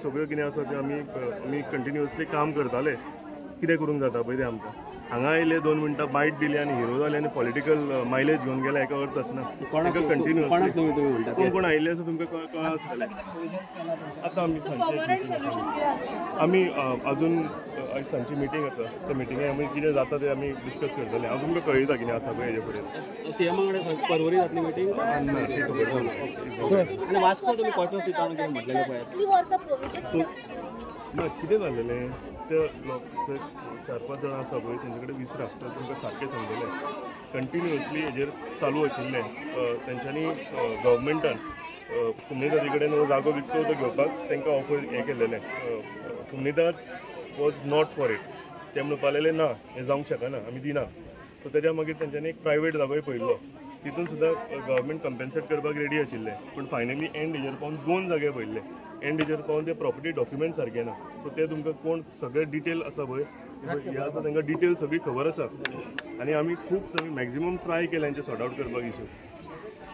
सगळ्यो कितें आसा तें आमी कंटिन्युअसली काम करताले कितें करूंक जाता पळय तें आमकां हांगा आयले 2 मिनटां बायट दिली आनी हिरो जाले आनी पॉलिटिकल मायलेज घेवन गेले हेका अर्थ आसना ताका कंटिन्युअसली कोण आयिल्ले आसा तुमकां कळ्ळां आसतलें आतां आमी सांजचे आमी अजून आयज सांजची मिटींग आसा त्या मिटिंगे आमी कितें जाता तें आमी डिस्कस करतले हांव तुमकां कळयता कितें आसा पळय हेजे फुडें सीएमा कडेन परवरी जातली मिटींग आनी वास्को तुमी कॉटन सिटान कितें म्हटलेलें ना कितें जालेलें ते 4-5 जाणां आसा पळय तेंचे कडेन विसरा तर तुमकां सारकें सांगलेलें कंटिन्युअसली हेजेर चालू आशिल्लें तेंच्यांनी गव्हर्मेंटान कुमनीदादी कडेन हो जागो विकतो तो घेवपाक तांकां ऑफर हें केलेलें कुमनीदाद वॉज नॉट फॉर इट ते म्हणपाक लागले ना हें जावंक शकना आमी दिना सो तेज्या मागीर तेंच्यांनी एक प्रायवेट जागोय पळयल्लो तितून सुद्दां गव्हर्मेंट कंपेन्सेट करपाक रेडी आशिल्ले पूण फायनली एंड हेजेर पावन 2 जागे पळयल्ले एंड हेजेर पावन ते प्रॉपर्टी डॉक्युमेंट सारके ना सो ते तुमकां कोण सगळे डिटेल आसा पळय हे आसा तांकां डिटेल सगळी खबर आसा आनी आमी खूब सगळी मॅक्झिमम ट्राय केले हेंचे सॉर्ट आउट करपाक इशू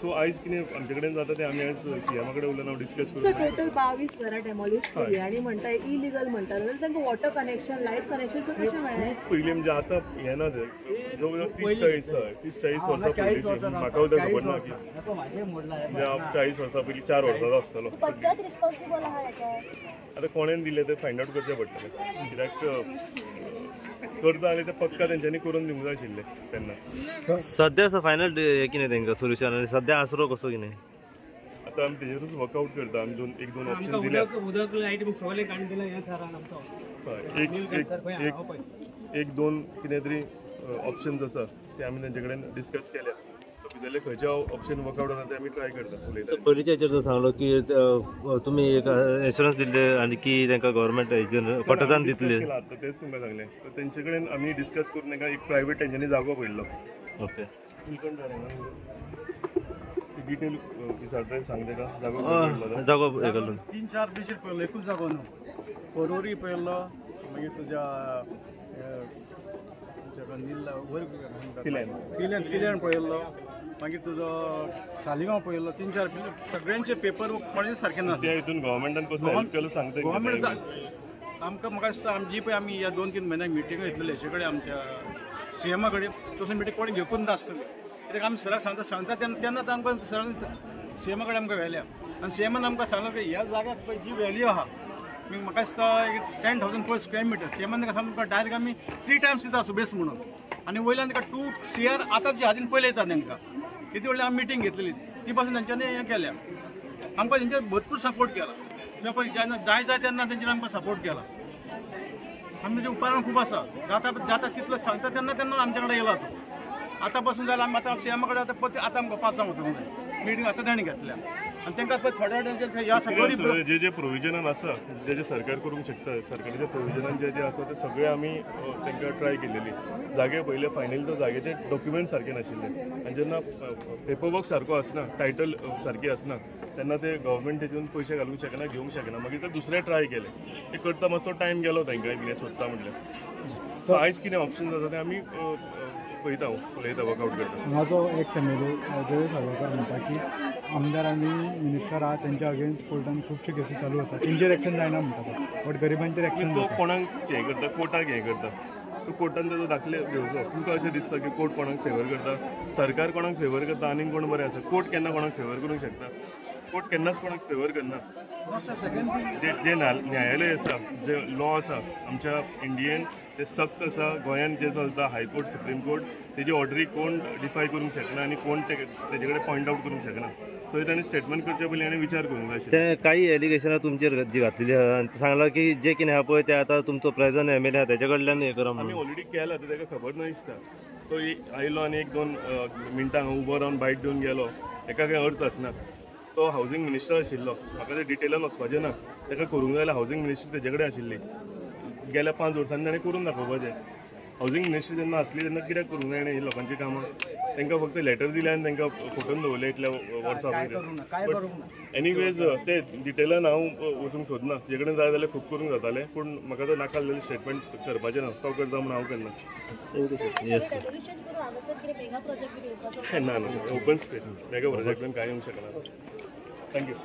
सो आयज कितें आमचे कडेन जाता तें आमी आयज सीएमा कडेन उलोवन हांव डिस्कस करूं टोटल 22 घरां डेमॉलिश केली आनी म्हणटा इलिगल म्हणटा जाल्यार तांकां वॉटर कनेक्शन लायट कनेक्शन कशें मेळ्ळें पयलीं म्हणजे आतां हें ना ते जवळ जवळ 30-40 वर्सां पयलीं म्हाका उदक खबर ना की म्हणजे हांव 40 वर्सां पयलीं 4 वर्सांचो आसतलो पंचायत रिस्पॉन्सिबल आहा हेका आतां कोणेन दिलें तें फायंड आउट करचें पडटलें कित्याक करता आनी तें पक्का तेंच्यांनी करून दिवंक जाय आशिल्लें तेन्ना सध्या असं फायनल हे कितें तेंकां सोल्युशन आनी सध्या आसरो कसो कितें आतां आमी तेजेरूच वर्कआउट करता आमी 1-2 ऑप्शन दिले उदक लायट बी सगळे काडून दिला ह्या शारान आमचो एक दोन कितें तरी ऑप्शन्स आसा ते आमी तेंचे कडेन डिस्कस केल्या भितरले खंयचे ऑप्शन वर्कआउट जाता ते आमी ट्राय करता उलयता पयलींच्या हेचेर तो सांगलो की तुमी एक इन्शुरन्स दिल्ले आनी की तांकां गव्हर्मेंट कोर्टान दितले आतां तेच तुमकां सांगलें तर तेंचे कडेन आमी डिस्कस करून तांकां एक प्रायवेट तेंच्यांनी जागो पडलो ओके डिटेल विचारता सांग तेका जागो हे केलो 3-4 दिवशी पयलो एकूच जागो न्हू परवरी पयलो मागीर तुज्या पिल्यान पळयल्लो मागीर तुजो सालिगांव पळयल्लो 3-4 सगळ्यांचे पेपर कोणाचे सारके ना त्या हितून गव्हर्मेंटान कसो हेल्प केलो सांगता गव्हर्मेंट आमकां म्हाका दिसता आमी जी पळय आमी ह्या 2-3 म्हयन्याक मिटींग घेतलेली हेचे कडेन आमच्या सीएमा कडेन तसो मिटींग कोणी घेवूंक नासतली कित्याक आमी सराक सांगता तेन्ना आमकां सरान सीएमा कडेन आमकां व्हेल्या आनी सीएमान आमकां सांगलो की ह्या जाग्याक पळय जी व्हॅल्यू आहा म्हाका दिसता 10,000 पर स्क्वेअर मिटर सीएमान ताका सामको डायरेक्ट आमी 3 टायम्स दिता सुबेस म्हणून आनी वयल्यान ताका 2 CR आतांच्या हातीन पयले येता तांकां कितें व्हडली आमी मिटींग घेतलेली ती पासून तेंच्यांनी हें केल्या आमकां तेंचे भरपूर सपोर्ट केला पळय जेन्ना जाय तेन्ना तेंच्यांनी आमकां सपोर्ट केला आमी तेजे उपरांत खूब आसा जाता तितलो सांगता तेन्ना आमच्या कडेन येयला तो आतां पासून जाल्यार आमी आतां सीएमा कडेन आतां आमकां 5 वचूंक जाय मिटींग आतां ताणें घेतल्या आनी तांकां थोड्या ह्या सगळ्या जे प्रोविजनान आसा जे सरकार करूंक शकता सरकाराच्या प्रोविजनान जे आसा ते सगळे आमी तांकां ट्राय केलेली जागे पयले फायनली तो जागेचे डॉक्युमेंट सारके नाशिल्ले आनी जेन्ना पेपरवर्क सारको आसना टायटल सारकी आसना तेन्ना ते गव्हर्मेंट तेतून पयशे घालूंक शकना घेवंक शकना मागीर ते दुसरे ट्राय केले ते करता मातसो टायम गेलो तांकां कितें सोदता म्हटल्यार सो आयज कितें ऑप्शन जाता ते आमी पळयता उलयता वर्कआउट करता म्हाजो एक समेलो जय सावरकर म्हणटा की आमदार आनी मिनिस्टर आहा तेंच्या अगेन्स्ट कोर्टान खुबशे केसी चालू आसा तेंचेर एक्शन जायना म्हणटा बट गरिबांचेर एक्शन तो कोणाक हें करता कोर्टाक हें करता सो कोर्टान तेजो दाखले घेवचो तुमकां अशें दिसता की कोर्ट कोणाक फेवर करता सरकार कोणाक फेवर करता आनी कोण बरें आसा कोर्ट केन्ना कोणाक फेवर करूंक शकता कोर्ट केन्नाच कोणाक फेवर करना जे न्यायालय आसा जे लॉ आसा आमच्या इंडियेन ते सक्त आसा गोंयान जे चलता हायकोर्ट सुप्रीम कोर्ट तेजी ऑर्डरी कोण डिफाय करूंक शकना आनी कोण तेजे कडेन पॉयंट आउट करूंक शकना सो ताणें स्टेटमेंट करचे पयलीं आनी विचार करूंक जाय ते काही एलिगेशनां तुमचेर जी घातलेली आहा आनी सांगला की जे कितें आहा पळय ते आतां तुमचो प्रेझेंट MLA आहा तेच्या कडल्यान हें करा आमी ऑलरेडी केला ते ताका खबर ना दिसता तो आयलो आनी 1-2 मिनटां उबो रावन बायट दिवन गेलो हेका कांय अर्थ आसना तो हावजींग मिनिस्टर आशिल्लो म्हाका ते डिटेलान वचपाचें ना ताका करूंक जाय हावजींग मिनिस्टर तेजे कडेन आशिल्ली गेल्या 5 वर्सांनी ताणें करून दाखोवपाचें हावजींग मिनिस्टर जेन्ना आसली तेन्ना कित्याक करूंक जाय ही लोकांची कामां तांकां फक्त लेटर दिलें आनी तांकां फटोवन दवरलें इतल्या वर्सां पयलीं एनीवेज ते डिटेलान हांव वचूंक सोदना जे कडेन जाय जाल्यार खूब करूंक जातालें पूण म्हाका तो नाका जाल्यार स्टेटमेंट करपाचें ना तो करता म्हूण हांव करना ना ओपन स्पेस मेगा प्रोजेक्टान कांय येवंक शकना थँक्यू